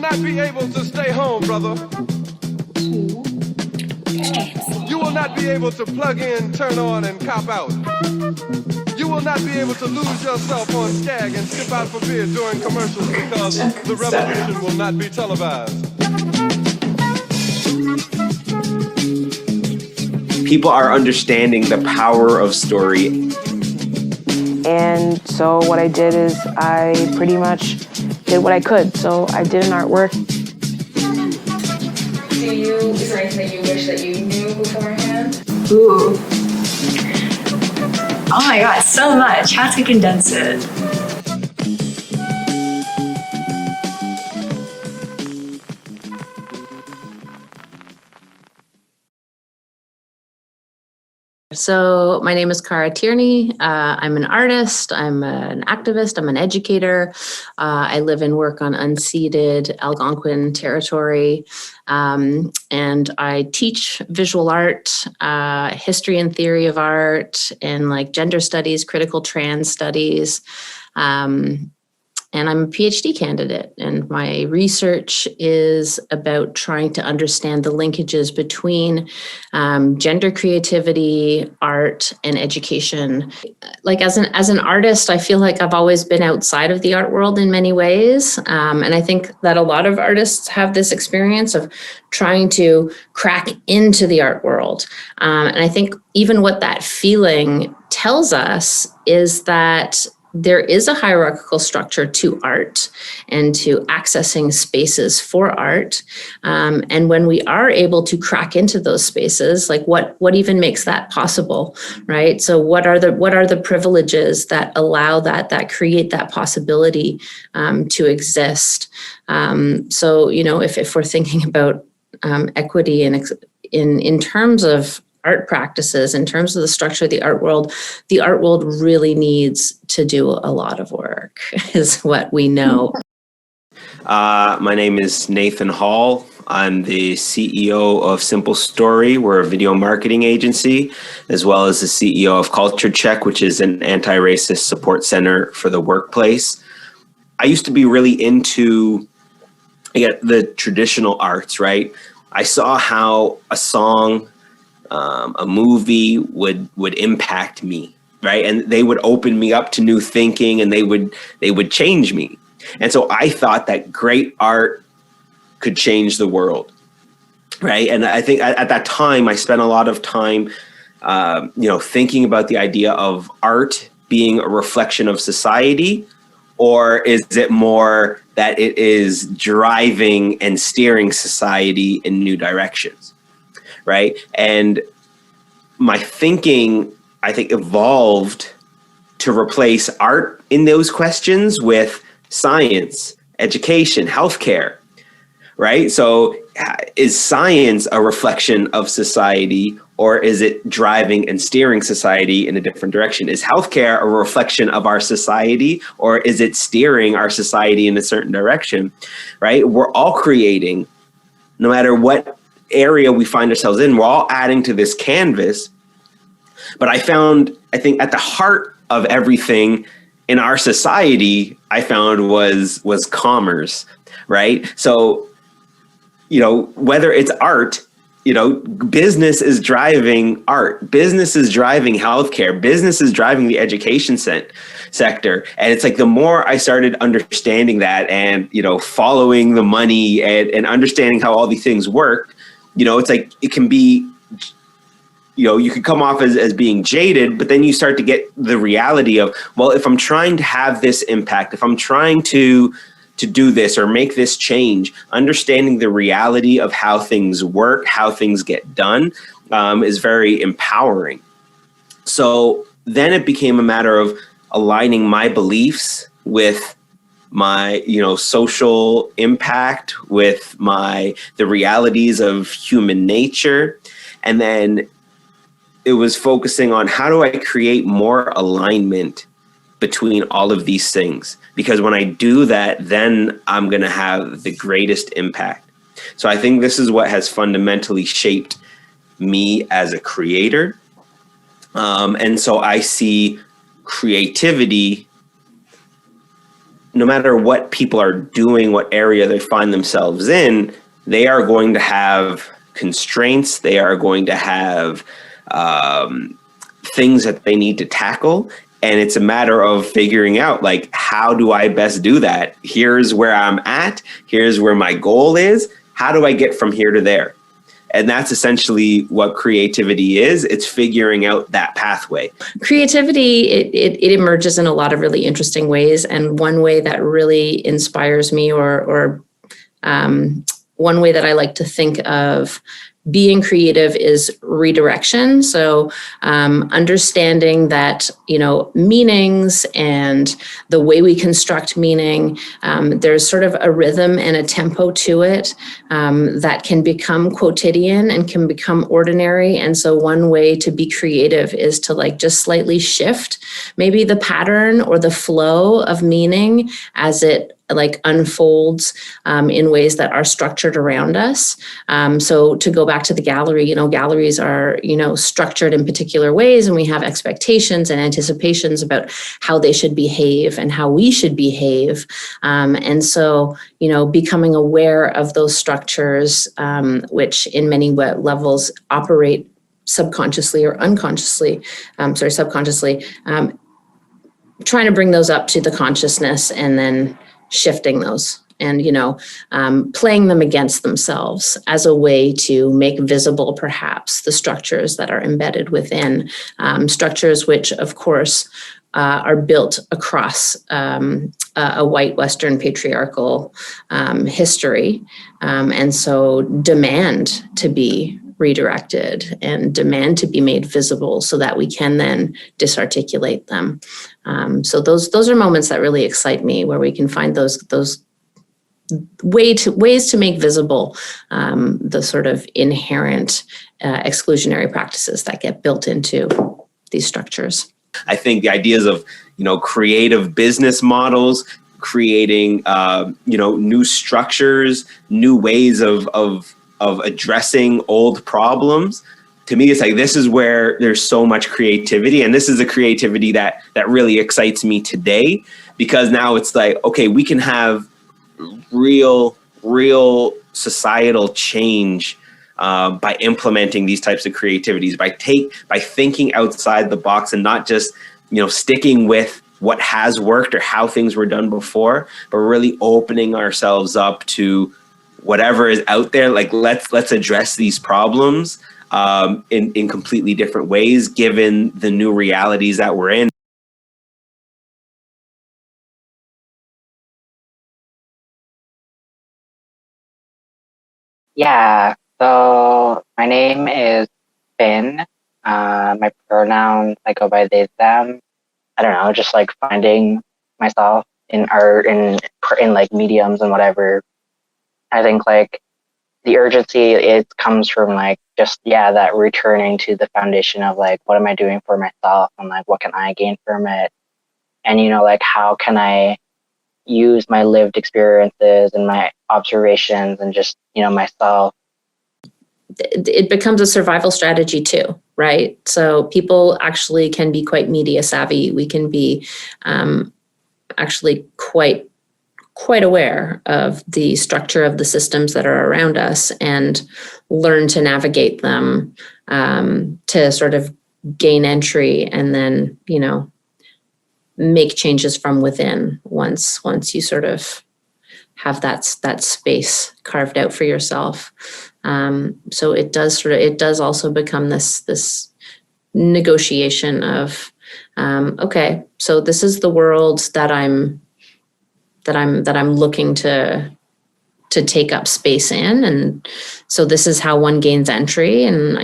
not be able to stay home, brother. You will not be able to plug in, turn on, and cop out. You will not be able to lose yourself on Skag and skip out for beer during commercials because the revolution will not be televised. People are understanding the power of story. And so what I did is I pretty much did what I could. So I did an artwork. Is there anything that you wish that you knew beforehand? Ooh. Oh my god, so much. How to condense it. So my name is Cara Tierney. I'm an artist, I'm an activist, I'm an educator. I live and work on unceded Algonquin territory. And I teach visual art, history and theory of art, and like gender studies, critical trans studies. And I'm a PhD candidate, and my research is about trying to understand the linkages between gender creativity, art, and education. Like as an artist, I feel like I've always been outside of the art world in many ways. And I think that a lot of artists have this experience of trying to crack into the art world. And I think even what that feeling tells us is that there is a hierarchical structure to art and to accessing spaces for art. And when we are able to crack into those spaces, like what even makes that possible, right? So what are the privileges that allow that create that possibility to exist? So, you know, if we're thinking about equity and in terms of art practices, in terms of the structure of the art world really needs to do a lot of work, is what we know. My name is Nathan Hall. I'm the CEO of Simple Story. We're a video marketing agency, as well as the CEO of Culture Check, which is an anti-racist support center for the workplace. I used to be really into the traditional arts, right? I saw how a song, a movie would impact me, right? And they would open me up to new thinking, and they would change me. And so I thought that great art could change the world, right? And I think at that time, I spent a lot of time, thinking about the idea of art being a reflection of society, or is it more that it is driving and steering society in new directions? Right. And my thinking, I think, evolved to replace art in those questions with science, education, healthcare. Right. So is science a reflection of society, or is it driving and steering society in a different direction? Is healthcare a reflection of our society, or is it steering our society in a certain direction? Right. We're all creating, no matter what area we find ourselves in, we're all adding to this canvas. But I think at the heart of everything in our society, I found was commerce, right? So, whether it's art, business is driving art, business is driving healthcare, business is driving the education sector. And it's like, the more I started understanding that and, following the money and understanding how all these things work, it's like, it can be, you could come off as being jaded, but then you start to get the reality of, well, if I'm trying to have this impact, if I'm trying to do this or make this change, understanding the reality of how things work, how things get done, is very empowering. So then it became a matter of aligning my beliefs with my, social impact, with the realities of human nature. And then it was focusing on, how do I create more alignment between all of these things? Because when I do that, then I'm going to have the greatest impact. So I think this is what has fundamentally shaped me as a creator. And so I see creativity no matter what people are doing, what area they find themselves in, they are going to have constraints. They are going to have things that they need to tackle. And it's a matter of figuring out, like, how do I best do that? Here's where I'm at. Here's where my goal is. How do I get from here to there? And that's essentially what creativity is. It's figuring out that pathway. Creativity, it emerges in a lot of really interesting ways. And one way that really inspires me, or one way that I like to think of being creative, is redirection. So understanding that, meanings and the way we construct meaning, there's sort of a rhythm and a tempo to it that can become quotidian and can become ordinary. And so one way to be creative is to just slightly shift maybe the pattern or the flow of meaning as it unfolds in ways that are structured around us. So to go back to the gallery, galleries are, structured in particular ways, and we have expectations and anticipations about how they should behave and how we should behave. And so, becoming aware of those structures, which in many levels operate subconsciously or unconsciously, subconsciously, trying to bring those up to the consciousness and then shifting those and, playing them against themselves as a way to make visible perhaps the structures that are embedded within, structures which of course are built across a white Western patriarchal history, and so demand to be redirected and demand to be made visible so that we can then disarticulate them. So those are moments that really excite me, where we can find those ways to make visible the sort of inherent exclusionary practices that get built into these structures. I think the ideas of, creative business models, creating, new structures, new ways of addressing old problems. To me, it's this is where there's so much creativity. And this is a creativity that really excites me today, because now it's okay, we can have real societal change by implementing these types of creativities, by thinking outside the box and not just, sticking with what has worked or how things were done before, but really opening ourselves up to whatever is out there. Let's address these problems in completely different ways, given the new realities that we're in. Yeah, so my name is Finn. My pronouns, I go by they, them. I don't know, just finding myself in art, in mediums and whatever. I think the urgency, it comes from that returning to the foundation of what am I doing for myself, and what can I gain from it, and how can I use my lived experiences and my observations and just myself. It becomes a survival strategy too, right? So people actually can be quite media savvy. We can be actually quite aware of the structure of the systems that are around us and learn to navigate them, to sort of gain entry and then, make changes from within once you sort of have that space carved out for yourself. So it does also become this negotiation of, okay, so this is the world that I'm looking to take up space in, and so this is how one gains entry. And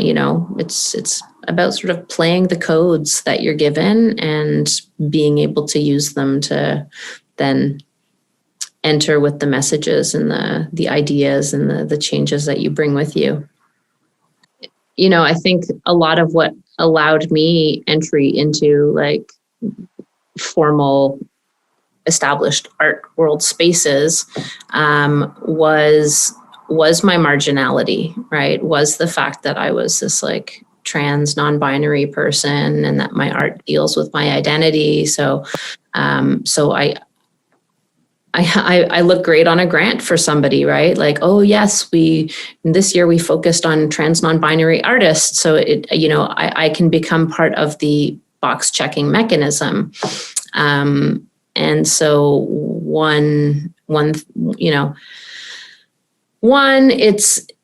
it's about sort of playing the codes that you're given and being able to use them to then enter with the messages and the ideas and the changes that you bring with you. I think a lot of what allowed me entry into formal established art world spaces was my marginality, right? Was the fact that I was this trans non-binary person and that my art deals with my identity. So I look great on a grant for somebody, right? Like, oh yes, this year we focused on trans non-binary artists. So I can become part of the box checking mechanism. And so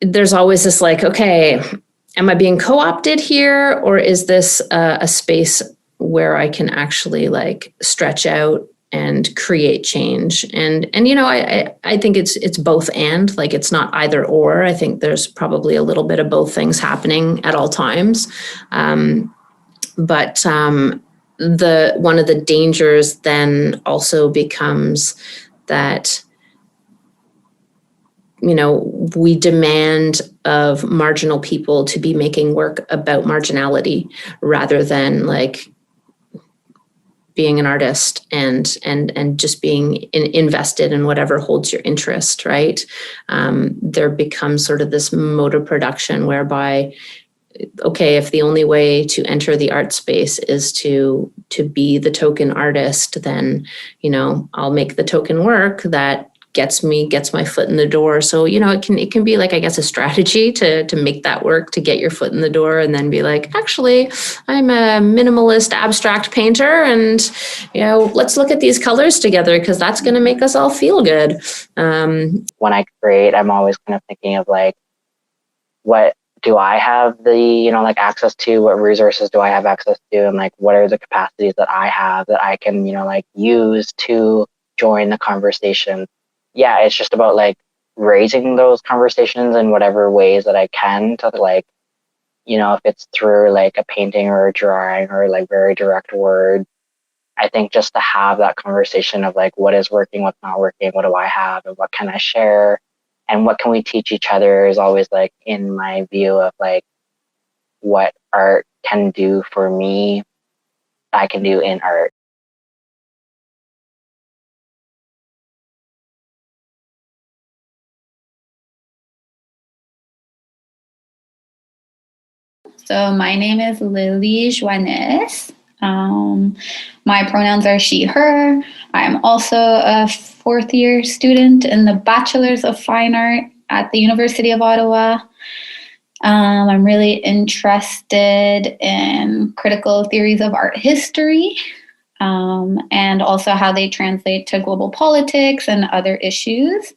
there's always this like, okay, am I being co-opted here? Or is this a space where I can actually like stretch out and create change? And I think it's both and, like, it's not either or. I think there's probably a little bit of both things happening at all times. But one of the dangers then also becomes that, we demand of marginal people to be making work about marginality rather than like being an artist and just being invested in whatever holds your interest, right? There becomes sort of this mode of production whereby, okay, if the only way to enter the art space is to be the token artist, then, I'll make the token work that gets my foot in the door. So, it can be like, I guess, a strategy to make that work, to get your foot in the door, and then be like, actually, I'm a minimalist abstract painter, and, let's look at these colors together because that's going to make us all feel good. When I create, I'm always kind of thinking of like, what do I have the, like access to? What resources do I have access to? And like, what are the capacities that I have that I can, like use to join the conversation? Yeah, it's just about like raising those conversations in whatever ways that I can to like, if it's through like a painting or a drawing or like very direct words. I think just to have that conversation of like, what is working, what's not working, what do I have, and what can I share, and what can we teach each other is always like in my view of like what art can do for me, I can do in art. So my name is Lili Johanis. My pronouns are she, her. I'm also a fourth year student in the Bachelor's of Fine Art at the University of Ottawa. I'm really interested in critical theories of art history, and also how they translate to global politics and other issues.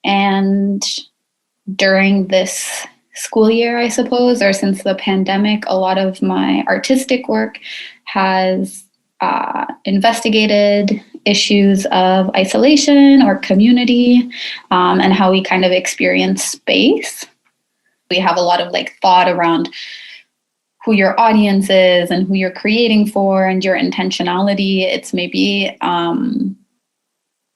And during this school year, I suppose, or since the pandemic, a lot of my artistic work has investigated issues of isolation or community, and how we kind of experience space. We have a lot of like thought around who your audience is and who you're creating for and your intentionality. It's maybe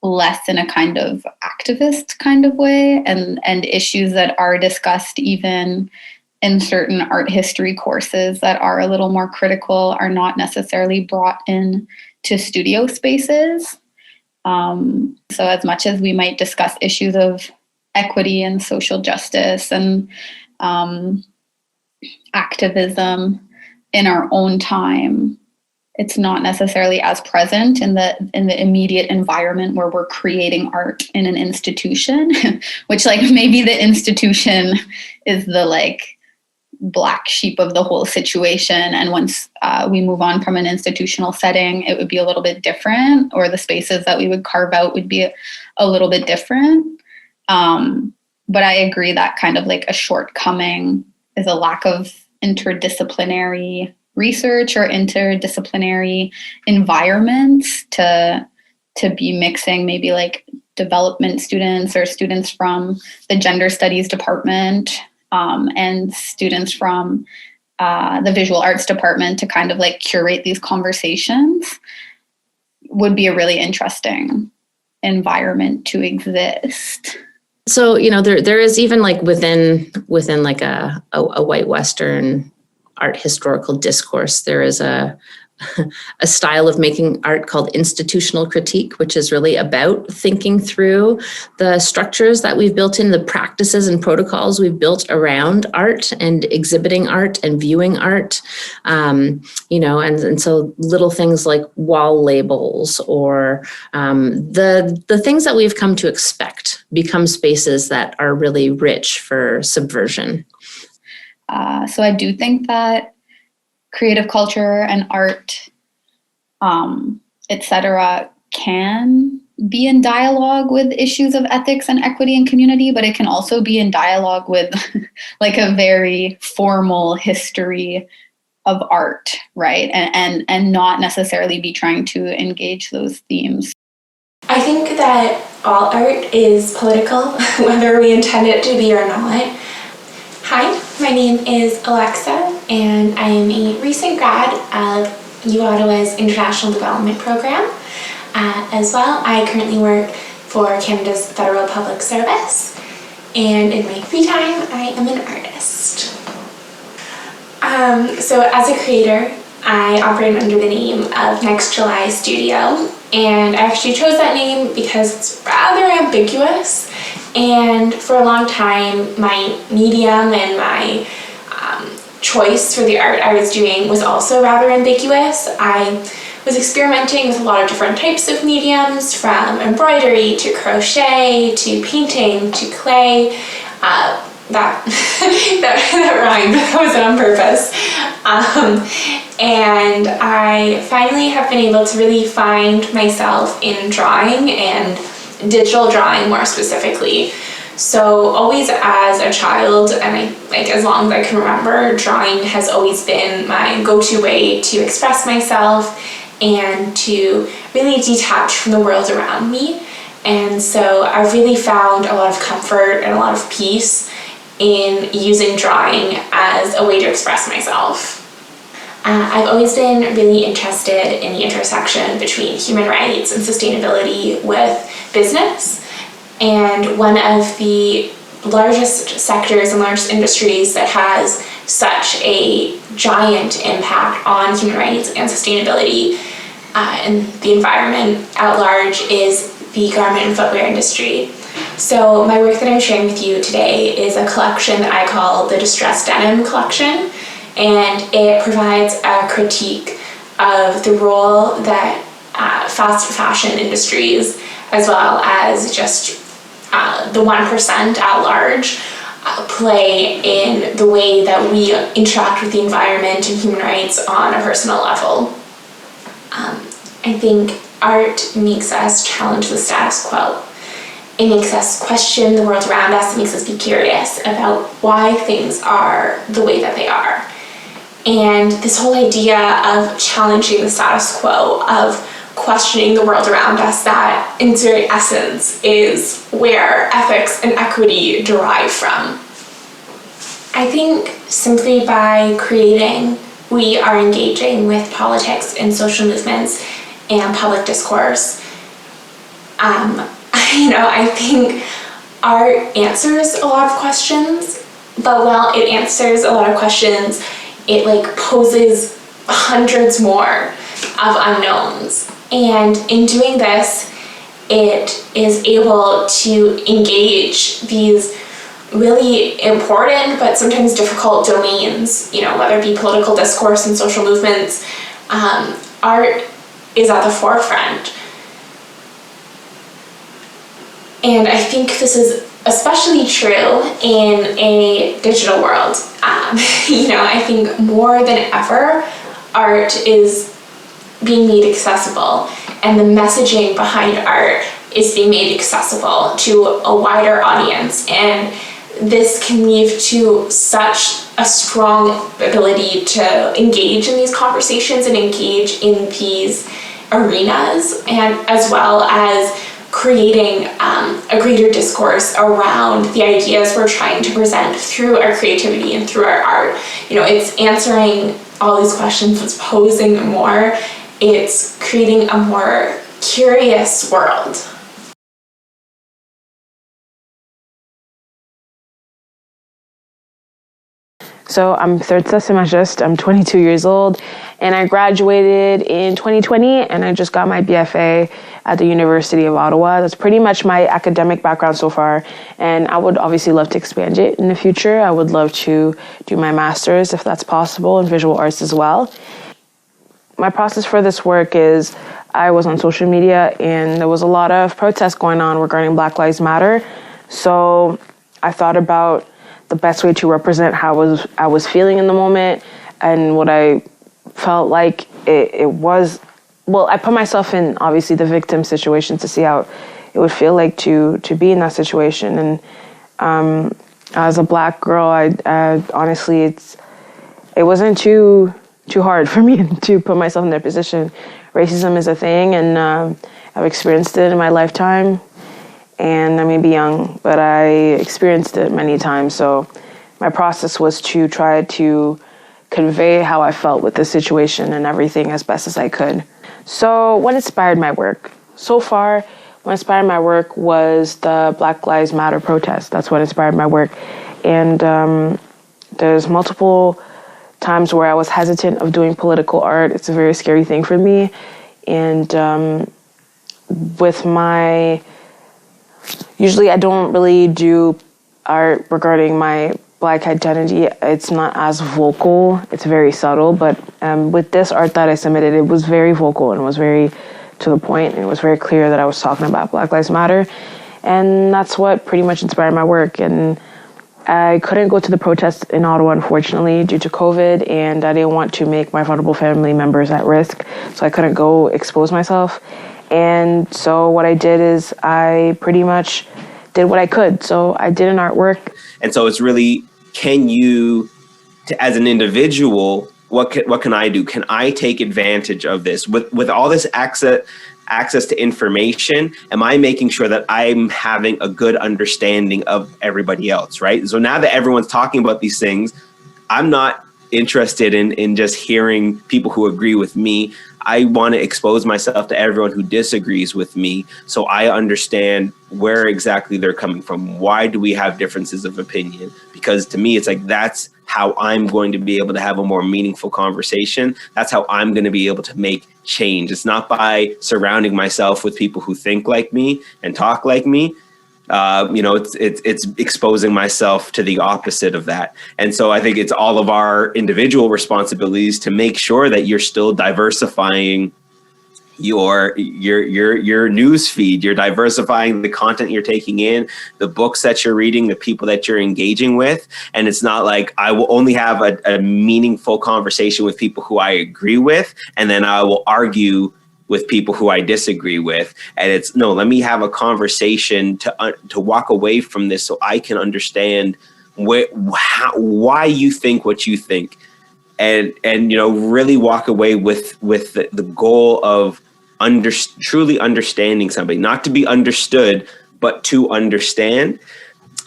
less in a kind of activist kind of way, and issues that are discussed even in certain art history courses that are a little more critical are not necessarily brought in to studio spaces. So as much as we might discuss issues of equity and social justice and activism in our own time, it's not necessarily as present in the immediate environment where we're creating art in an institution, which like maybe the institution is the like black sheep of the whole situation. And once we move on from an institutional setting, it would be a little bit different, or the spaces that we would carve out would be a little bit different. But I agree that kind of like a shortcoming is a lack of interdisciplinary research or interdisciplinary environments to be mixing maybe like development students or students from the gender studies department and students from the visual arts department to kind of like curate these conversations would be a really interesting environment to exist. So, there is even like within like a white Western art historical discourse, there is a a style of making art called institutional critique, which is really about thinking through the structures that we've built in, the practices and protocols we've built around art and exhibiting art and viewing art. And so little things like wall labels or the things that we've come to expect become spaces that are really rich for subversion. So I do think that creative culture and art, etc., can be in dialogue with issues of ethics and equity and community, but it can also be in dialogue with like a very formal history of art, right? And not necessarily be trying to engage those themes. I think that all art is political, whether we intend it to be or not. Hi, my name is Alexa, and I am a recent grad of uOttawa's International Development Program. As well, I currently work for Canada's Federal Public Service, and in my free time, I am an artist. So as a creator, I operate under the name of Next July Studio, and I actually chose that name because it's rather ambiguous. And for a long time, my medium and my choice for the art I was doing was also rather ambiguous. I was experimenting with a lot of different types of mediums, from embroidery to crochet to painting to clay. That rhymed, that was on purpose. And I finally have been able to really find myself in drawing, and digital drawing more specifically. So always as a child, and as long as I can remember, drawing has always been my go-to way to express myself and to really detach from the world around me. And so I've really found a lot of comfort and a lot of peace in using drawing as a way to express myself. I've always been really interested in the intersection between human rights and sustainability with business. And one of the largest sectors and largest industries that has such a giant impact on human rights and sustainability and the environment at large is the garment and footwear industry. So my work that I'm sharing with you today is a collection that I call the Distressed Denim Collection, and it provides a critique of the role that fast fashion industries, as well as just the 1% at large, play in the way that we interact with the environment and human rights on a personal level. I think art makes us challenge the status quo. It makes us question the world around us. It makes us be curious about why things are the way that they are. And this whole idea of challenging the status quo, of questioning the world around us, that in its very essence is where ethics and equity derive from. I think simply by creating, we are engaging with politics and social movements and public discourse. I think art answers a lot of questions, but while it answers a lot of questions, it poses hundreds more of unknowns. And in doing this, it is able to engage these really important but sometimes difficult domains, whether it be political discourse and social movements. Art is at the forefront. And I think this is especially true in a digital world. I think more than ever, art is being made accessible, and the messaging behind art is being made accessible to a wider audience. And this can lead to such a strong ability to engage in these conversations and engage in these arenas, and as well as creating a greater discourse around the ideas we're trying to present through our creativity and through our art. It's answering all these questions, it's posing more, it's creating a more curious world. So I'm Thirtsa Semajuste. I'm 22 years old, and I graduated in 2020, and I just got my BFA at the University of Ottawa. That's pretty much my academic background so far, and I would obviously love to expand it in the future. I would love to do my master's, if that's possible, in visual arts as well. My process for this work is I was on social media, and there was a lot of protests going on regarding Black Lives Matter. So I thought about the best way to represent how I was feeling in the moment and what I felt like it was. Well, I put myself in, obviously, the victim situation to see how it would feel like to be in that situation. And as a Black girl, I honestly, it wasn't too hard for me to put myself in that position. Racism is a thing, and I've experienced it in my lifetime. And I may be young, but I experienced it many times. So my process was to try to convey how I felt with the situation and everything as best as I could. So what inspired my work? So far, what inspired my work was the Black Lives Matter protest. That's what inspired my work. And there's multiple times where I was hesitant of doing political art. It's a very scary thing for me. And with my... Usually I don't really do art regarding my Black identity. It's not as vocal. It's very subtle. But with this art that I submitted, it was very vocal and was very to the point. And it was very clear that I was talking about Black Lives Matter. And that's what pretty much inspired my work. And I couldn't go to the protest in Ottawa, unfortunately, due to COVID. And I didn't want to make my vulnerable family members at risk. So I couldn't go expose myself. And so what I did is I pretty much did what I could. So I did an artwork. And so it's really, can you, as an individual, what can I do? Can I take advantage of this? With all this access to information, am I making sure that I'm having a good understanding of everybody else, right? So now that everyone's talking about these things, I'm not interested in just hearing people who agree with me. I want to expose myself to everyone who disagrees with me so I understand where exactly they're coming from. Why do we have differences of opinion? Because to me, it's like, that's how I'm going to be able to have a more meaningful conversation. That's how I'm going to be able to make change. It's not by surrounding myself with people who think like me and talk like me. It's exposing myself to the opposite of that. And so I think it's all of our individual responsibilities to make sure that you're still diversifying your news feed. You're diversifying the content you're taking in, the books that you're reading, the people that you're engaging with. And it's not like I will only have a meaningful conversation with people who I agree with, and then I will argue with people who I disagree with. And it's, no, let me have a conversation to walk away from this so I can understand why you think what you think. And really walk away with the goal of truly understanding somebody, not to be understood, but to understand.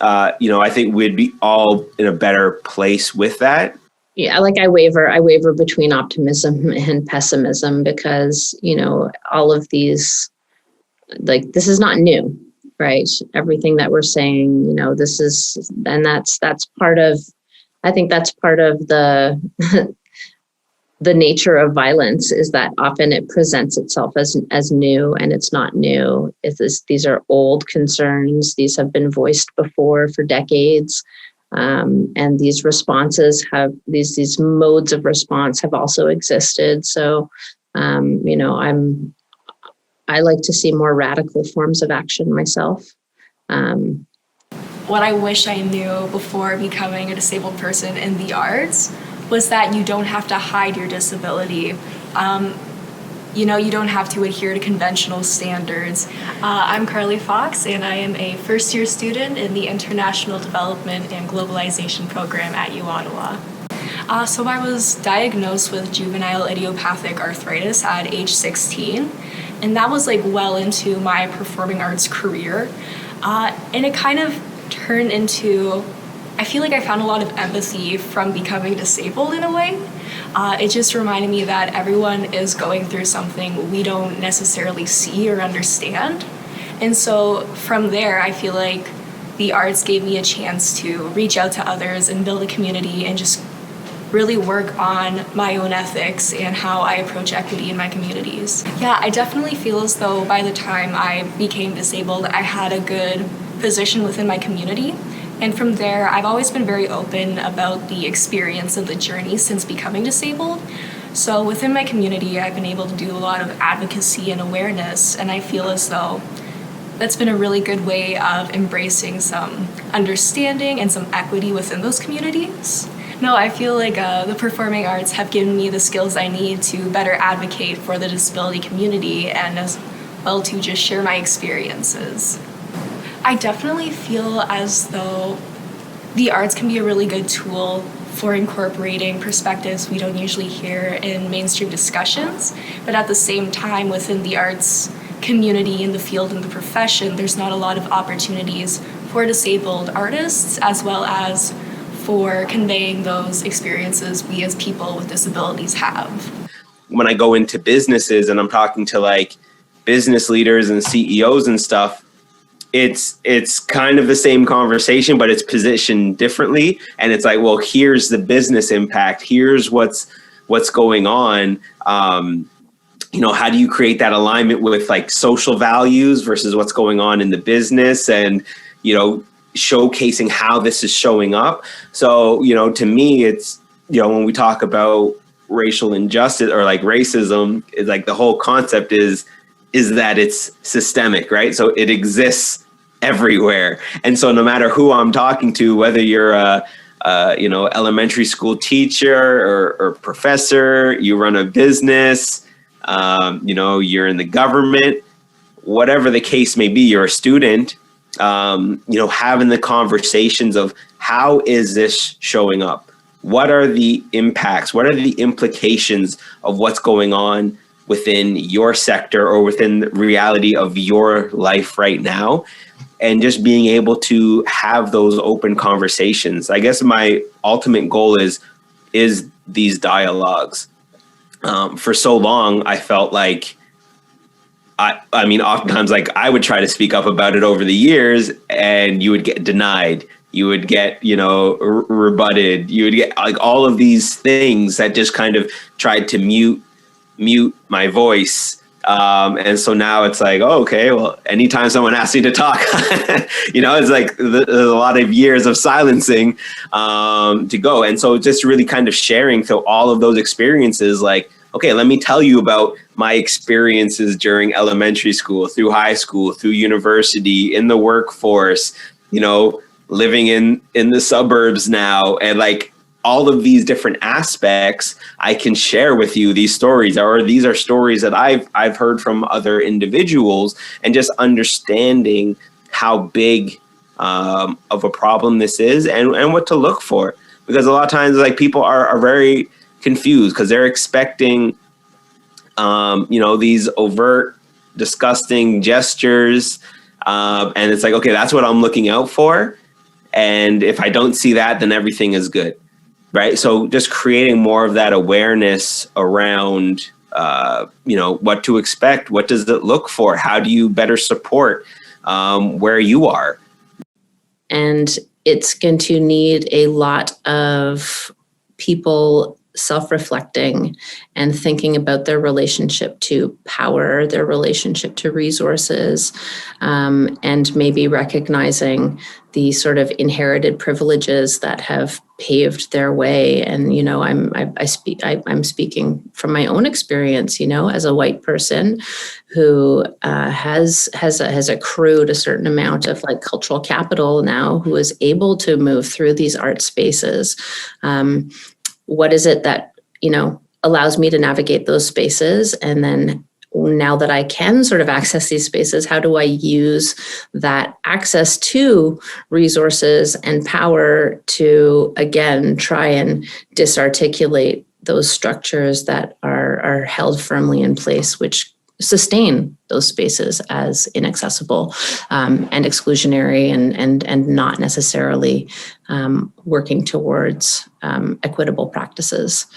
I think we'd be all in a better place with that. Yeah, like I waver between optimism and pessimism because, all of these, like, this is not new, right? Everything that we're saying, this is, and that's part of, I think that's part of the, the nature of violence is that often it presents itself as new, and it's not new. These are old concerns. These have been voiced before for decades. And these responses have these modes of response have also existed. So, I like to see more radical forms of action myself. What I wish I knew before becoming a disabled person in the arts was that you don't have to hide your disability. You don't have to adhere to conventional standards. I'm Carly Fox, and I am a first-year student in the International Development and Globalization program at uOttawa. So I was diagnosed with juvenile idiopathic arthritis at age 16, and that was well into my performing arts career. And it kind of turned into, I feel like I found a lot of empathy from becoming disabled in a way. It just reminded me that everyone is going through something we don't necessarily see or understand. And so from there, I feel like the arts gave me a chance to reach out to others and build a community and just really work on my own ethics and how I approach equity in my communities. Yeah, I definitely feel as though by the time I became disabled, I had a good position within my community. And from there, I've always been very open about the experience of the journey since becoming disabled. So within my community, I've been able to do a lot of advocacy and awareness, and I feel as though that's been a really good way of embracing some understanding and some equity within those communities. No, I feel like the performing arts have given me the skills I need to better advocate for the disability community and as well to just share my experiences. I definitely feel as though the arts can be a really good tool for incorporating perspectives we don't usually hear in mainstream discussions, but at the same time within the arts community in the field and the profession, there's not a lot of opportunities for disabled artists as well as for conveying those experiences we as people with disabilities have. When I go into businesses and I'm talking to like business leaders and CEOs and stuff, it's kind of the same conversation, but it's positioned differently. And it's like, well, here's the business impact. Here's what's going on. How do you create that alignment with like social values versus what's going on in the business, and, showcasing how this is showing up. So, to me, it's, when we talk about racial injustice or like racism, it's like the whole concept is that it's systemic, right? So it exists everywhere. And so no matter who I'm talking to, whether you're a elementary school teacher or professor, you run a business, you're in the government, whatever the case may be, you're a student, having the conversations of how is this showing up? What are the impacts? What are the implications of what's going on within your sector or within the reality of your life right now? And just being able to have those open conversations. I guess my ultimate goal is these dialogues. For so long, I felt like, I mean, oftentimes, like I would try to speak up about it over the years and you would get denied. You would get, rebutted. You would get like all of these things that just kind of tried to mute my voice. And so now it's like, oh, okay, well, anytime someone asks me to talk, it's like there's a lot of years of silencing to go. And so just really kind of sharing through all of those experiences, like, okay, let me tell you about my experiences during elementary school, through high school, through university, in the workforce, living in the suburbs now, and like all of these different aspects. I can share with you these stories, or these are stories that I've heard from other individuals, and just understanding how big of a problem this is and what to look for. Because a lot of times, like, people are very confused because they're expecting, these overt, disgusting gestures. And it's like, okay, that's what I'm looking out for. And if I don't see that, then everything is good. Right. So just creating more of that awareness around, what to expect. What does it look for? How do you better support where you are? And it's going to need a lot of people self-reflecting and thinking about their relationship to power, their relationship to resources, and maybe recognizing the sort of inherited privileges that have paved their way. And, I'm speaking from my own experience, as a white person who has accrued a certain amount of like cultural capital now, who is able to move through these art spaces. What is it that, allows me to navigate those spaces? And then now that I can sort of access these spaces, how do I use that access to resources and power to, again, try and disarticulate those structures that are held firmly in place, which sustain those spaces as inaccessible and exclusionary and not necessarily working towards equitable practices.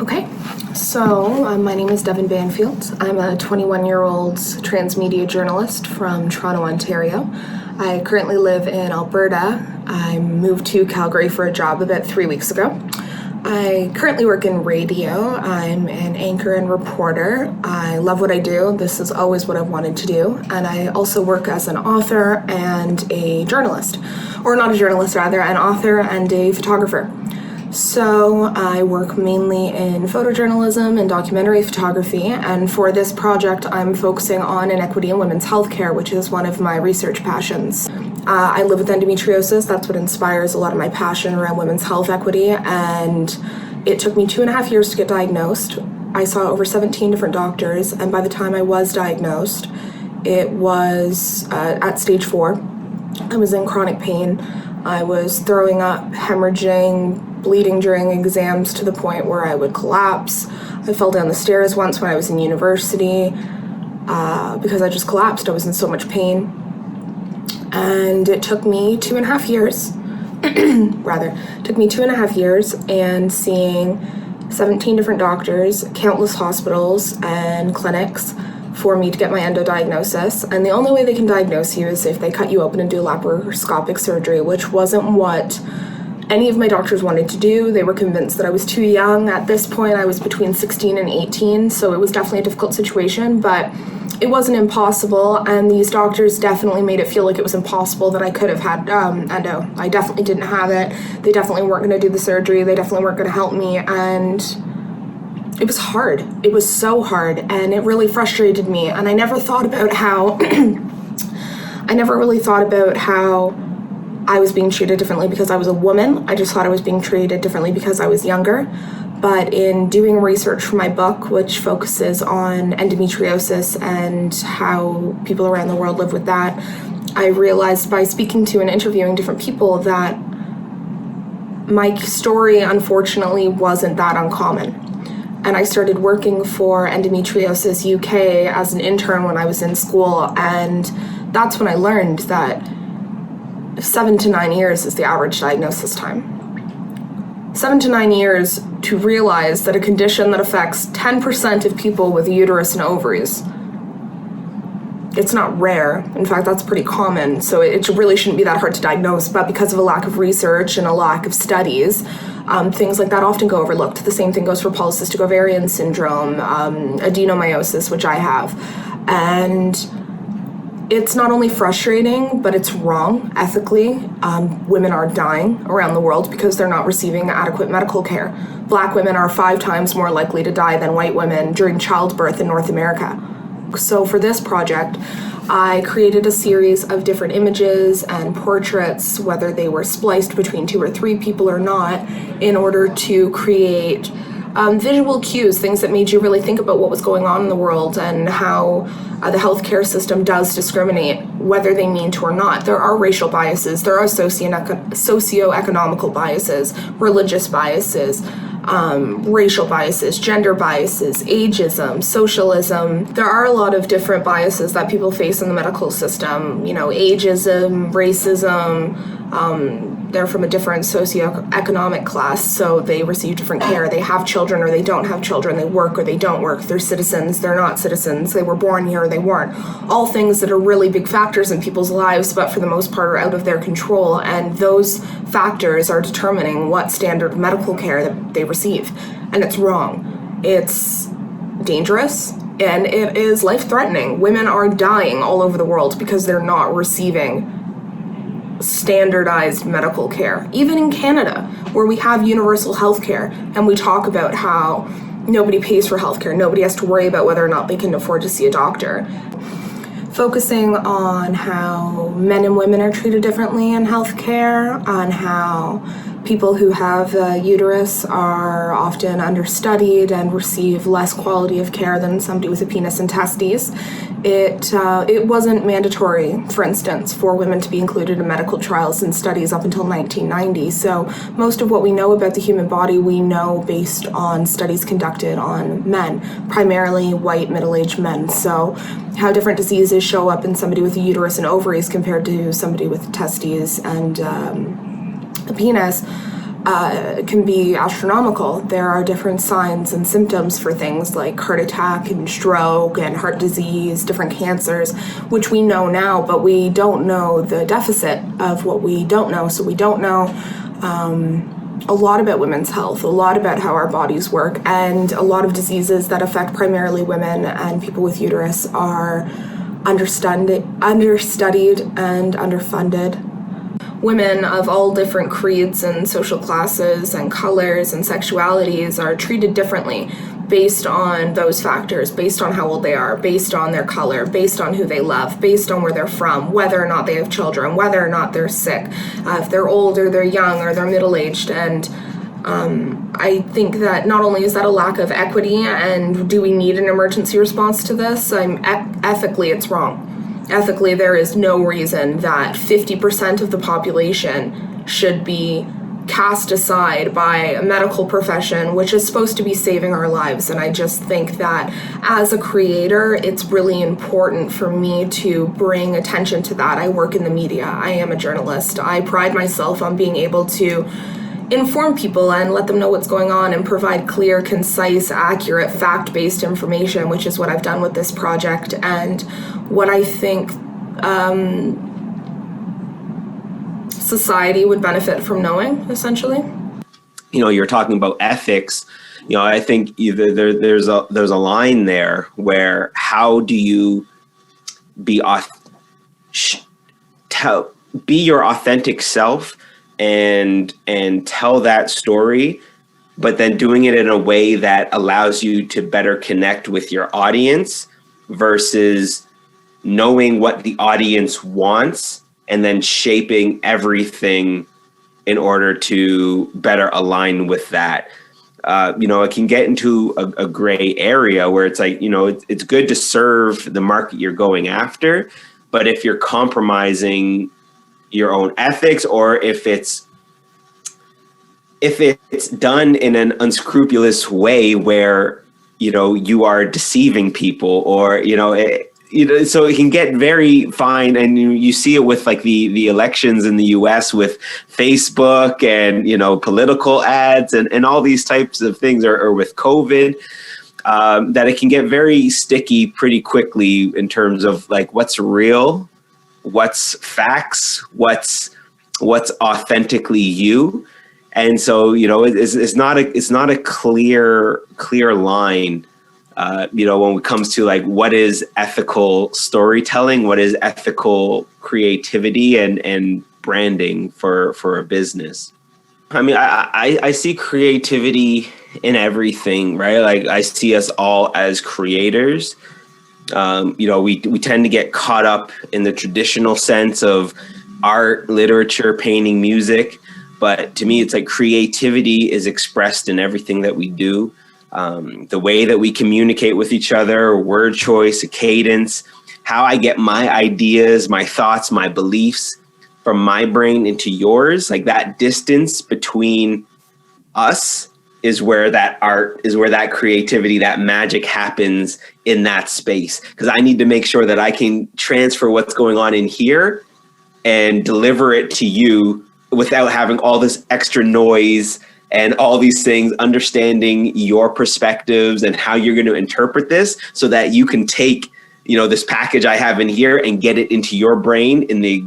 Okay, so my name is Devon Banfield. I'm a 21-year-old transmedia journalist from Toronto, Ontario. I currently live in Alberta. I moved to Calgary for a job about 3 weeks ago. I currently work in radio. I'm an anchor and reporter. I love what I do. This is always what I've wanted to do. And I also work as an author and a journalist. Or not a journalist, rather, an author and a photographer. So I work mainly in photojournalism and documentary photography, and for this project I'm focusing on inequity in women's healthcare, which is one of my research passions. I live with endometriosis. That's what inspires a lot of my passion around women's health equity, and it took me 2.5 years to get diagnosed. I saw over 17 different doctors, and by the time I was diagnosed, it was at stage 4. I was in chronic pain. I was throwing up, hemorrhaging, bleeding during exams to the point where I would collapse. I fell down the stairs once when I was in university because I just collapsed. I was in so much pain. And it took me 2.5 years, took me 2.5 years and seeing 17 different doctors, countless hospitals and clinics for me to get my endo diagnosis. And the only way they can diagnose you is if they cut you open and do laparoscopic surgery, which wasn't what any of my doctors wanted to do. They were convinced that I was too young. At this point, I was between 16 and 18, so it was definitely a difficult situation, but it wasn't impossible, and these doctors definitely made it feel like it was impossible that I could have had endo. I definitely didn't have it. They definitely weren't going to do the surgery. They definitely weren't going to help me, and it was hard. It was so hard, and it really frustrated me, and I never thought about how I never really thought about how I was being treated differently because I was a woman. I just thought I was being treated differently because I was younger. But in doing research for my book, which focuses on endometriosis and how people around the world live with that, I realized by speaking to and interviewing different people that my story, unfortunately, wasn't that uncommon. And I started working for Endometriosis UK as an intern when I was in school, and that's when I learned that 7 to 9 years is the average diagnosis time. 7 to 9 years to realize that a condition that affects 10% of people with uterus and ovaries, it's not rare. In fact, that's pretty common, so it really shouldn't be that hard to diagnose, but because of a lack of research and a lack of studies, things like that often go overlooked. The same thing goes for polycystic ovarian syndrome, adenomyosis, which I have, and it's not only frustrating, but it's wrong ethically. Women are dying around the world because they're not receiving adequate medical care. Black women are 5 times more likely to die than white women during childbirth in North America. So for this project, I created a series of different images and portraits, whether they were spliced between 2 or 3 people or not, in order to create visual cues, things that made you really think about what was going on in the world and how the healthcare system does discriminate, whether they mean to or not. There are racial biases, there are socioeconomical biases, religious biases, racial biases, gender biases, ageism, socialism. There are a lot of different biases that people face in the medical system. You know, ageism, racism, they're from a different socioeconomic class, so they receive different care. They have children or they don't have children. They work or they don't work. They're citizens, they're not citizens. They were born here or they weren't. All things that are really big factors in people's lives, but for the most part are out of their control. And those factors are determining what standard of medical care that they receive. And it's wrong. It's dangerous. And it is life-threatening. Women are dying all over the world because they're not receiving standardized medical care. Even in Canada, where we have universal health care, and we talk about how nobody pays for health care, nobody has to worry about whether or not they can afford to see a doctor. Focusing on how men and women are treated differently in healthcare, on how people who have a uterus are often understudied and receive less quality of care than somebody with a penis and testes. It wasn't mandatory, for instance, for women to be included in medical trials and studies up until 1990. So most of what we know about the human body, we know based on studies conducted on men, primarily white middle-aged men. So how different diseases show up in somebody with a uterus and ovaries compared to somebody with testes and a penis can be astronomical. There are different signs and symptoms for things like heart attack and stroke and heart disease, different cancers, which we know now, but we don't know the deficit of what we don't know. So we don't know a lot about women's health, a lot about how our bodies work, and a lot of diseases that affect primarily women and people with uterus are understudied and underfunded. Women of all different creeds and social classes and colors and sexualities are treated differently based on those factors, based on how old they are, based on their color, based on who they love, based on where they're from, whether or not they have children, whether or not they're sick, if they're old or they're young or they're middle-aged. And I think that not only is that a lack of equity and do we need an emergency response to this, ethically it's wrong. Ethically, there is no reason that 50% of the population should be cast aside by a medical profession, which is supposed to be saving our lives. And I just think that as a creator, it's really important for me to bring attention to that. I work in the media. I am a journalist. I pride myself on being able to inform people and let them know what's going on and provide clear, concise, accurate, fact-based information, which is what I've done with this project and what I think society would benefit from knowing, essentially. You know, you're talking about ethics. You know, I think there's a line there where how do you be your authentic self and tell that story, but then doing it in a way that allows you to better connect with your audience versus knowing what the audience wants and then shaping everything in order to better align with that. You know, it can get into a gray area where it's like, you know, it's good to serve the market you're going after, but if you're compromising your own ethics, or if it's done in an unscrupulous way where, you know, you are deceiving people, or, so it can get very fine. And you see it with like the elections in the US with Facebook and, you know, political ads and all these types of things, or with COVID, that it can get very sticky pretty quickly in terms of like what's real, what's facts, what's authentically you. And so, you know, it's not a clear line, you know, when it comes to like what is ethical storytelling, what is ethical creativity and branding for a business. I mean, I see creativity in everything, right? Like I see us all as creators. You know, we tend to get caught up in the traditional sense of art, literature, painting, music. But to me, it's like creativity is expressed in everything that we do. The way that we communicate with each other, word choice, a cadence, how I get my ideas, my thoughts, my beliefs from my brain into yours, like that distance between us is where that art, is where that creativity, that magic happens in that space. Because I need to make sure that I can transfer what's going on in here and deliver it to you without having all this extra noise and all these things, understanding your perspectives and how you're going to interpret this so that you can take, you know, this package I have in here and get it into your brain in the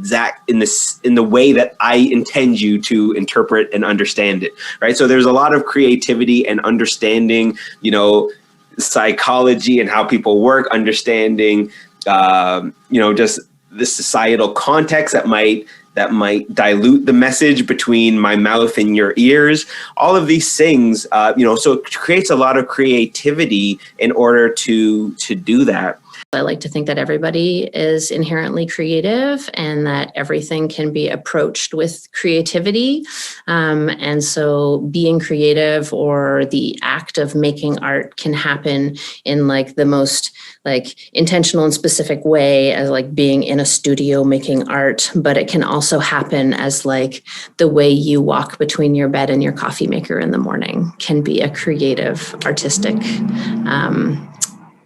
way that I intend you to interpret and understand it, right? So there's a lot of creativity and understanding, you know, psychology and how people work, understanding, you know, just the societal context that might dilute the message between my mouth and your ears, all of these things, you know, so it creates a lot of creativity in order to do that. I like to think that everybody is inherently creative and that everything can be approached with creativity. And so being creative or the act of making art can happen in like the most like intentional and specific way as like being in a studio making art, but it can also happen as like the way you walk between your bed and your coffee maker in the morning can be a creative, artistic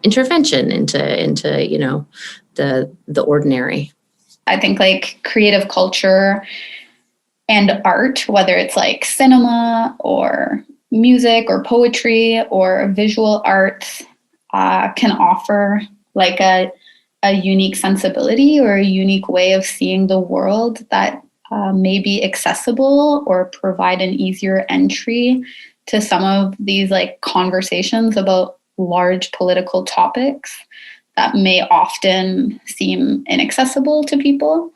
intervention into you know the ordinary. I think like creative culture And art, whether it's like cinema or music or poetry or visual arts, can offer like a unique sensibility or a unique way of seeing the world that may be accessible or provide an easier entry to some of these like conversations about large political topics that may often seem inaccessible to people.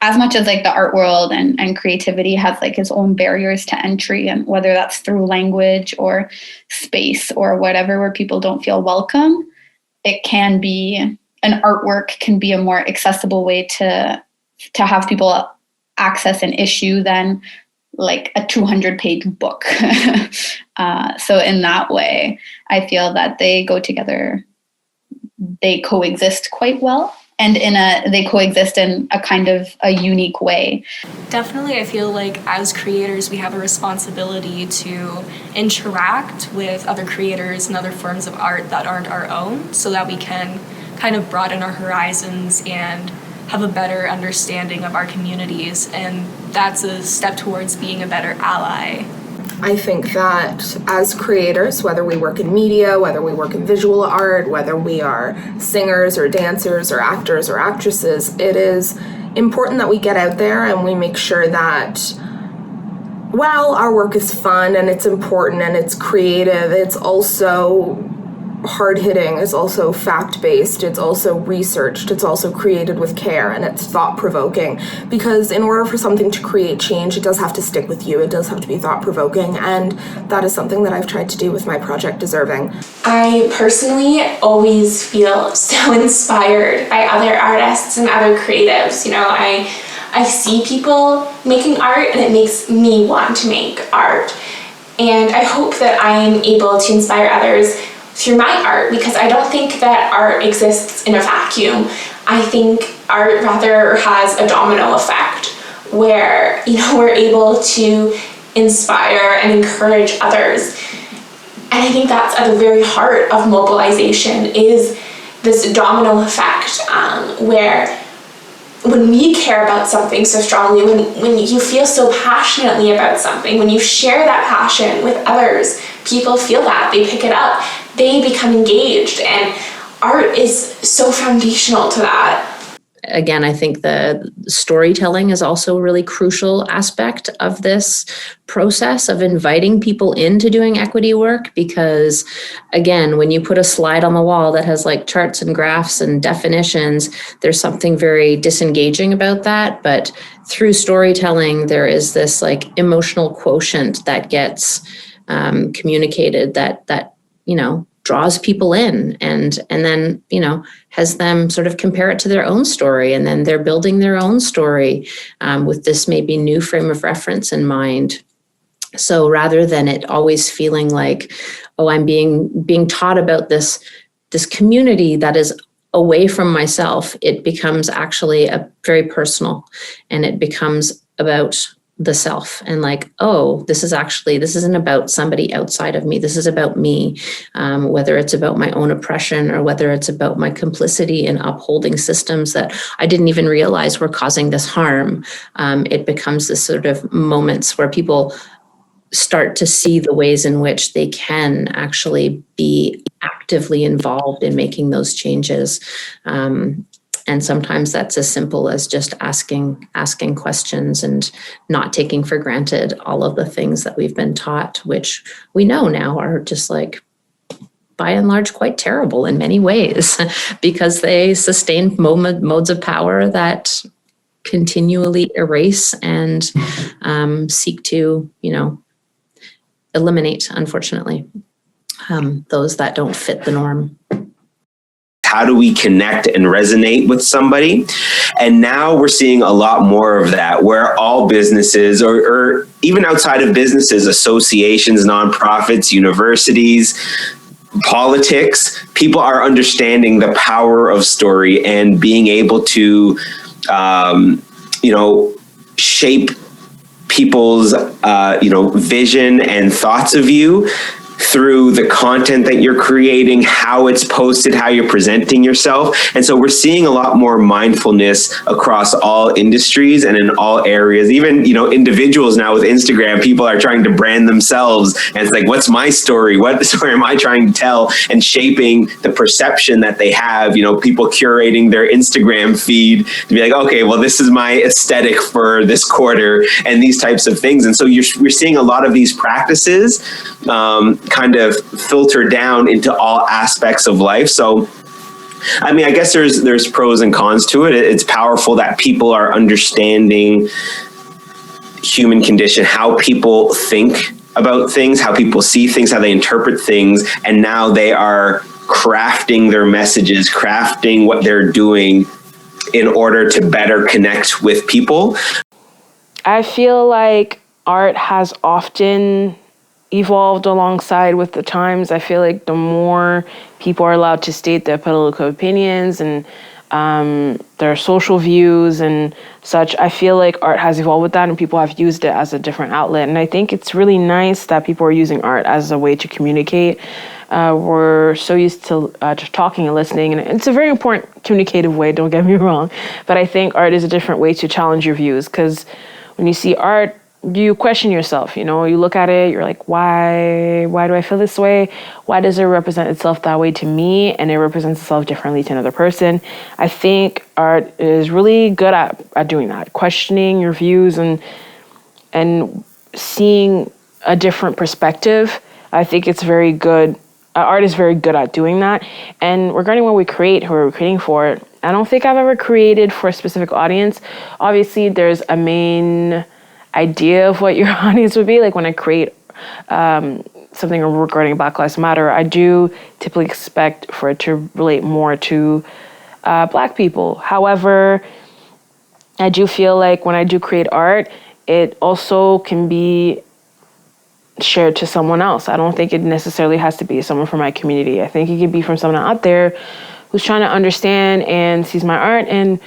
As much as like the art world and creativity has like its own barriers to entry, and whether that's through language or space or whatever, where people don't feel welcome, it can be, an artwork can be a more accessible way to have people access an issue than like a 200-page book. So in that way, I feel that they go together, they coexist quite well. And they coexist in a kind of a unique way. Definitely, I feel like as creators, we have a responsibility to interact with other creators and other forms of art that aren't our own, so that we can kind of broaden our horizons and have a better understanding of our communities. And that's a step towards being a better ally. I think that as creators, whether we work in media, whether we work in visual art, whether we are singers or dancers or actors or actresses, it is important that we get out there and we make sure that while our work is fun and it's important and it's creative, it's also hard-hitting, it's also fact-based, it's also researched, it's also created with care, and it's thought-provoking. Because in order for something to create change, it does have to stick with you, it does have to be thought-provoking, and that is something that I've tried to do with my project Deserving. I personally always feel so inspired by other artists and other creatives. You know, I see people making art and it makes me want to make art. And I hope that I'm able to inspire others through my art, because I don't think that art exists in a vacuum. I think art rather has a domino effect where, you know, we're able to inspire and encourage others. And I think that's at the very heart of mobilization, is this domino effect, where when we care about something so strongly, when you feel so passionately about something, when you share that passion with others, people feel that, they pick it up, they become engaged, and art is so foundational to that. Again, I think the storytelling is also a really crucial aspect of this process of inviting people into doing equity work, because again, when you put a slide on the wall that has like charts and graphs and definitions, there's something very disengaging about that. But through storytelling, there is this like emotional quotient that gets communicated that you know, draws people in, and then, you know, has them sort of compare it to their own story, and then they're building their own story with this maybe new frame of reference in mind. So rather than it always feeling like, oh, I'm being taught about this community that is away from myself, it becomes actually a very personal, and it becomes about the self, and like, oh, this isn't about somebody outside of me. This is about me, whether it's about my own oppression or whether it's about my complicity in upholding systems that I didn't even realize were causing this harm. It becomes this sort of moments where people start to see the ways in which they can actually be actively involved in making those changes. And sometimes that's as simple as just asking questions and not taking for granted all of the things that we've been taught, which we know now are just like, by and large, quite terrible in many ways, because they sustain modes of power that continually erase and seek to, you know, eliminate, unfortunately, those that don't fit the norm. How do we connect and resonate with somebody? And now we're seeing a lot more of that, where all businesses, or even outside of businesses, associations, nonprofits, universities, politics, people are understanding the power of story and being able to, you know, shape people's, you know, vision and thoughts of you through the content that you're creating, how it's posted, how you're presenting yourself. And so we're seeing a lot more mindfulness across all industries and in all areas. Even, individuals now with Instagram, people are trying to brand themselves. And it's like, what's my story? What story am I trying to tell? And shaping the perception that they have, people curating their Instagram feed to be like, okay, well, this is my aesthetic for this quarter and these types of things. And so we're seeing a lot of these practices kind of filter down into all aspects of life. So, I mean, I guess there's pros and cons to it. It's powerful that people are understanding human condition, how people think about things, how people see things, how they interpret things. And now they are crafting their messages, crafting what they're doing in order to better connect with people. I feel like art has often evolved alongside with the times. I feel like the more people are allowed to state their political opinions and their social views and such, I feel like art has evolved with that and people have used it as a different outlet. And I think it's really nice that people are using art as a way to communicate. We're so used to just talking and listening, and it's a very important communicative way, don't get me wrong. But I think art is a different way to challenge your views, because when you see art, you question yourself, you look at it, you're like, why do I feel this way? Why does it represent itself that way to me? And it represents itself differently to another person. I think art is really good at doing that, questioning your views and seeing a different perspective. I think it's very good. Art is very good at doing that. And regarding what we create, who we're creating for, I don't think I've ever created for a specific audience. Obviously, there's a main idea of what your audience would be. Like when I create something regarding Black Lives Matter, I do typically expect for it to relate more to Black people. However, I do feel like when I do create art, it also can be shared to someone else. I don't think it necessarily has to be someone from my community. I think it could be from someone out there who's trying to understand and sees my art and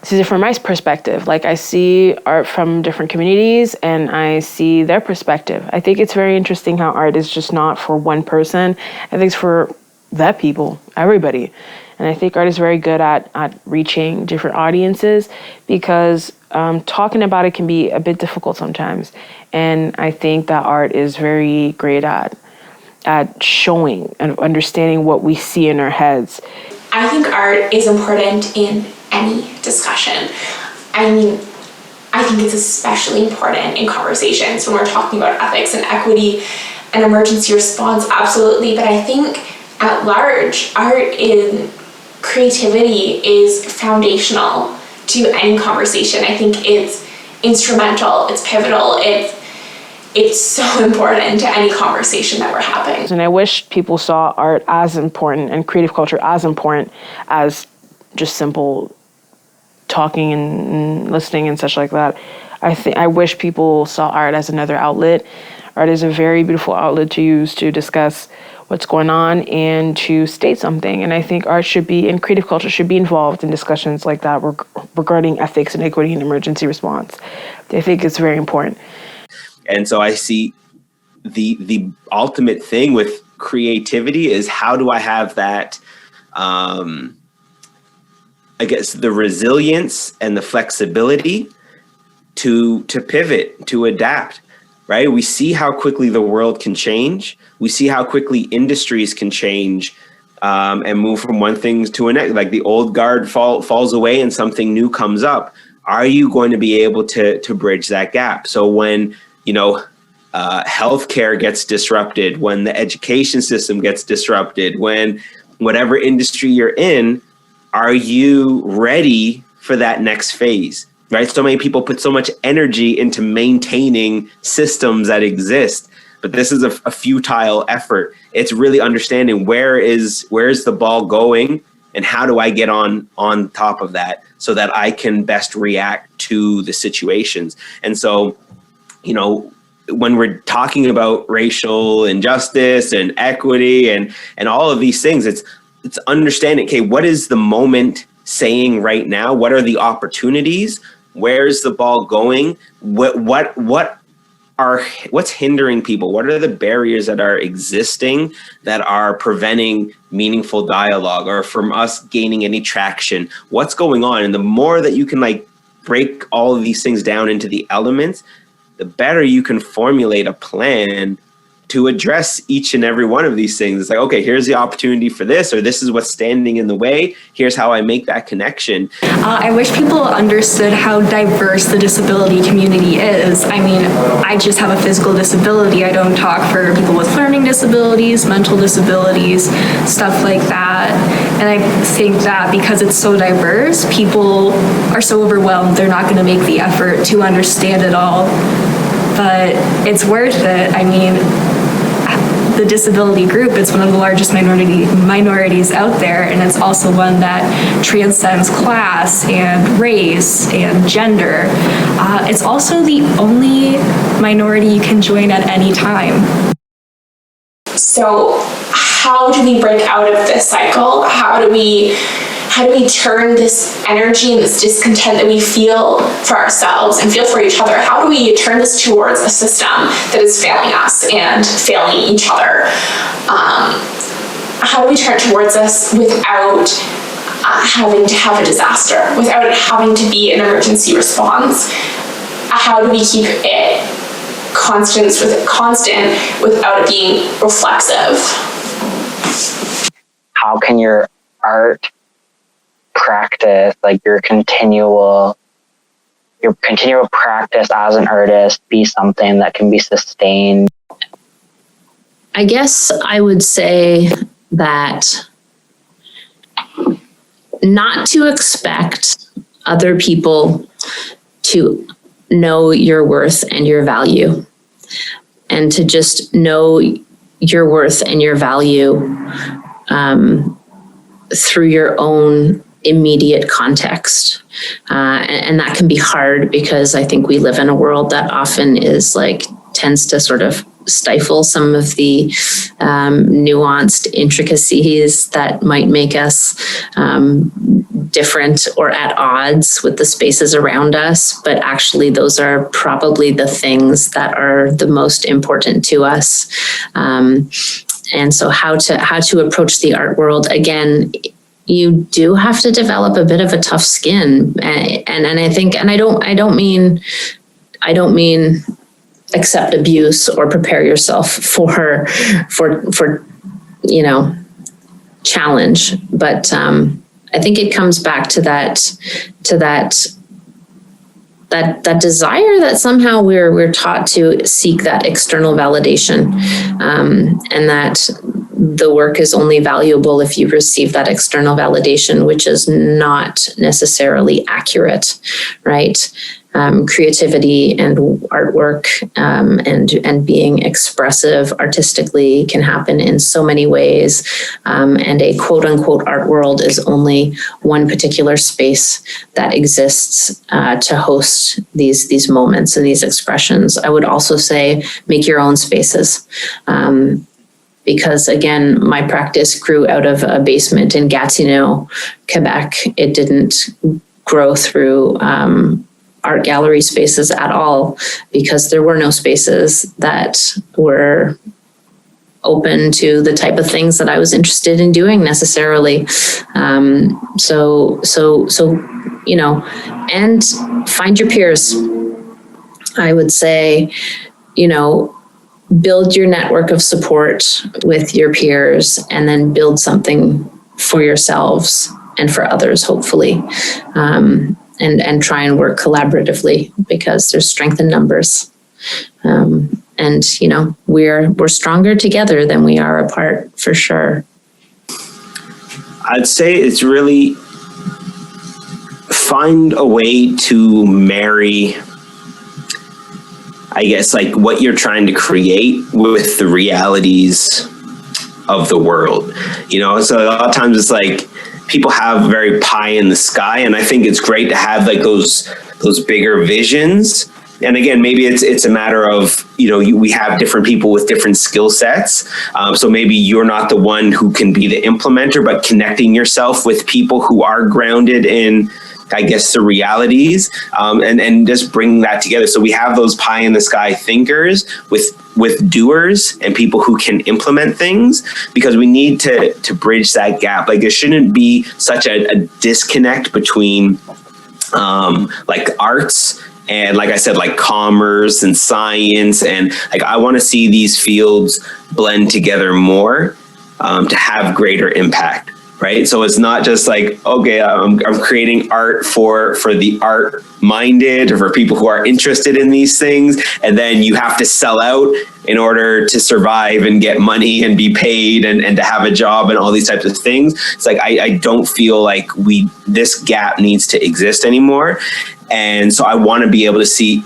sees it from my perspective. Like I see art from different communities and I see their perspective. I think it's very interesting how art is just not for one person. I think it's for the people, everybody. And I think art is very good at reaching different audiences because talking about it can be a bit difficult sometimes. And I think that art is very great at showing and understanding what we see in our heads. I think art is important in any discussion. I mean, I think it's especially important in conversations when we're talking about ethics and equity and emergency response, absolutely. But I think at large, art in creativity is foundational to any conversation. I think it's instrumental, it's pivotal, it's so important to any conversation that we're having. And I wish people saw art as important and creative culture as important as just simple talking and listening and such like that. I wish people saw art as another outlet. Art is a very beautiful outlet to use to discuss what's going on and to state something. And I think art should be, and creative culture should be involved in discussions like that regarding ethics and equity and emergency response. I think it's very important. And so I see the ultimate thing with creativity is how do I have that, I guess, the resilience and the flexibility to pivot, to adapt, right? We see how quickly the world can change. We see how quickly industries can change and move from one thing to another. Like the old guard falls away and something new comes up. Are you going to be able to bridge that gap? So when, healthcare gets disrupted, when the education system gets disrupted, when whatever industry you're in, are you ready for that next phase, right? So many people put so much energy into maintaining systems that exist, but this is a futile effort. It's really understanding where's the ball going and how do I get on top of that so that I can best react to the situations. And so, when we're talking about racial injustice and equity and all of these things, it's understanding, okay, what is the moment saying right now? What are the opportunities? Where's the ball going? What what's hindering people? What are the barriers that are existing that are preventing meaningful dialogue or from us gaining any traction? What's going on? And the more that you can like break all of these things down into the elements, the better you can formulate a plan to address each and every one of these things. It's like, okay, here's the opportunity for this, or this is what's standing in the way. Here's how I make that connection. I wish people understood how diverse the disability community is. I mean, I just have a physical disability. I don't talk for people with learning disabilities, mental disabilities, stuff like that. And I think that because it's so diverse, people are so overwhelmed, they're not going to make the effort to understand it all. But it's worth it. I mean, the disability group, it's one of the largest minorities out there, and it's also one that transcends class and race and gender. It's also the only minority you can join at any time. So how do we break out of this cycle? How do we turn this energy and this discontent that we feel for ourselves and feel for each other? How do we turn this towards a system that is failing us and failing each other? How do we turn towards this without having to have a disaster, without it having to be an emergency response? How do we keep it constant without it being reflexive? How can your art practice, like your continual practice as an artist, be something that can be sustained? I guess I would say that not to expect other people to know your worth and your value, and to just know your worth and your value through your own immediate context. And that can be hard because I think we live in a world that often tends to sort of stifle some of the nuanced intricacies that might make us different or at odds with the spaces around us. But actually, those are probably the things that are the most important to us. And so how to approach the art world, again, you do have to develop a bit of a tough skin. And I think, and I don't mean accept abuse or prepare yourself for challenge. But I think it comes back to that desire that somehow we're taught to seek that external validation, and that the work is only valuable if you receive that external validation, which is not necessarily accurate, right? Creativity and artwork and being expressive artistically can happen in so many ways. And a quote unquote art world is only one particular space that exists to host these moments and these expressions. I would also say make your own spaces. Because again, my practice grew out of a basement in Gatineau, Quebec. It didn't grow through art gallery spaces at all, because there were no spaces that were open to the type of things that I was interested in doing necessarily. So and find your peers. I would say, build your network of support with your peers, and then build something for yourselves and for others, hopefully. And try and work collaboratively, because there's strength in numbers. And we're stronger together than we are apart, for sure. I'd say it's really find a way to marry, I guess, like what you're trying to create with the realities of the world. So a lot of times it's like people have very pie in the sky, and I think it's great to have like those bigger visions. And again, maybe it's a matter of, we have different people with different skill sets. So maybe you're not the one who can be the implementer, but connecting yourself with people who are grounded in I guess, the realities, and just bring that together. So we have those pie in the sky thinkers with doers and people who can implement things, because we need to bridge that gap. Like, there shouldn't be such a disconnect between like arts and, like I said, like commerce and science. And like, I want to see these fields blend together more to have greater impact. Right. So it's not just like, okay, I'm creating art for the art minded or for people who are interested in these things. And then you have to sell out in order to survive and get money and be paid and to have a job and all these types of things. It's like, I don't feel like this gap needs to exist anymore. And so I want to be able to see,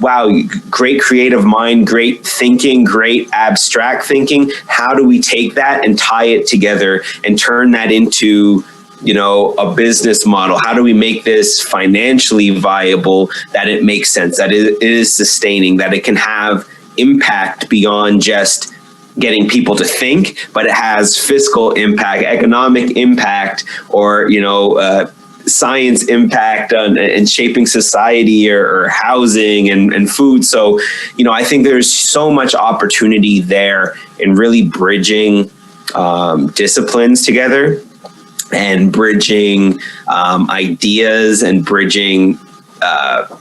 wow, great creative mind, great thinking, great abstract thinking. How do we take that and tie it together and turn that into, a business model? How do we make this financially viable, that it makes sense, that it is sustaining, that it can have impact beyond just getting people to think, but it has fiscal impact, economic impact, or, science impact on and shaping society or housing and food. So, I think there's so much opportunity there in really bridging disciplines together and bridging ideas and bridging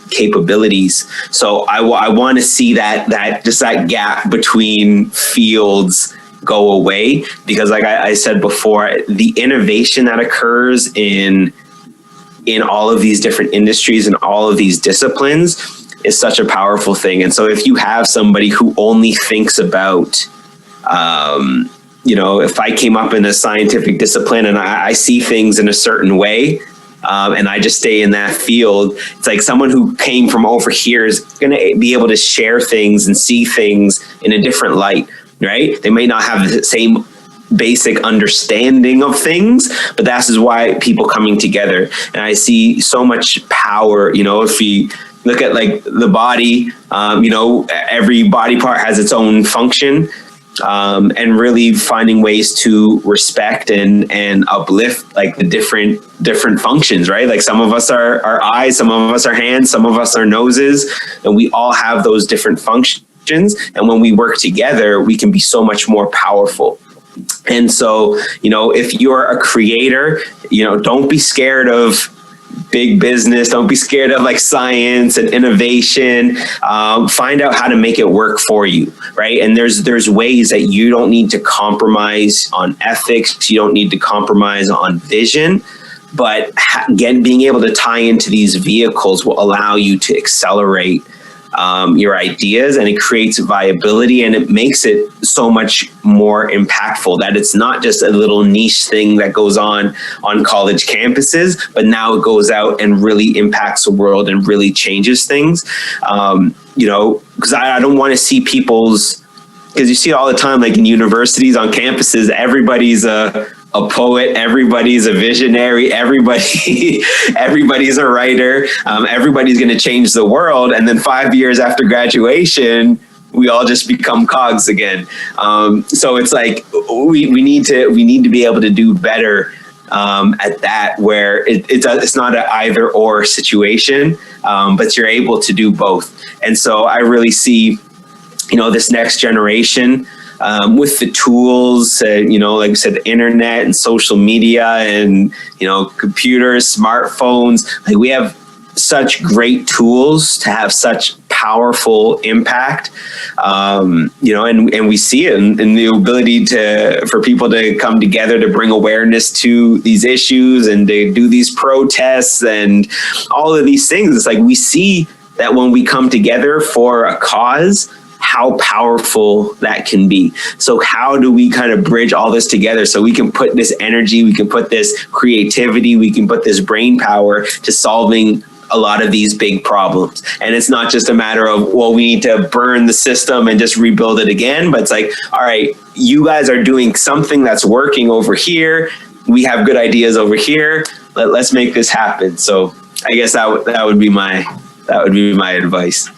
capabilities. So I want to see that just that gap between fields go away, because like I said before, the innovation that occurs in all of these different industries and all of these disciplines is such a powerful thing. And so if you have somebody who only thinks about, if I came up in a scientific discipline and I see things in a certain way, and I just stay in that field, it's like someone who came from over here is going to be able to share things and see things in a different light, right? They may not have the same basic understanding of things, but that's is why people coming together. And I see so much power, if we look at like the body, every body part has its own function, and really finding ways to respect and uplift like the different functions, right? Like some of us are eyes, some of us are hands, some of us are noses, and we all have those different functions. And when we work together, we can be so much more powerful. And so, if you're a creator, don't be scared of big business. Don't be scared of like science and innovation. Find out how to make it work for you, right? And there's ways that you don't need to compromise on ethics. You don't need to compromise on vision. But being able to tie into these vehicles will allow you to accelerate your ideas, and it creates viability, and it makes it so much more impactful, that it's not just a little niche thing that goes on college campuses, but now it goes out and really impacts the world and really changes things. Because I don't want to see because you see it all the time, like in universities, on campuses, everybody's a poet, everybody's a visionary, everybody's a writer, everybody's going to change the world. And then 5 years after graduation, we all just become cogs again. So it's like, we need to be able to do better at that, where it's not an either or situation, but you're able to do both. And so I really see, this next generation, with the tools, like I said, the internet and social media and, computers, smartphones, like we have such great tools to have such powerful impact, and we see it in the ability for people to come together to bring awareness to these issues and to do these protests and all of these things. It's like we see that when we come together for a cause, how powerful that can be. So how do we kind of bridge all this together so we can put this energy, we can put this creativity, we can put this brain power to solving a lot of these big problems? And it's not just a matter of, well, we need to burn the system and just rebuild it again, but it's like, all right, you guys are doing something that's working over here. We have good ideas over here. Let's make this happen. So I guess that would be my advice.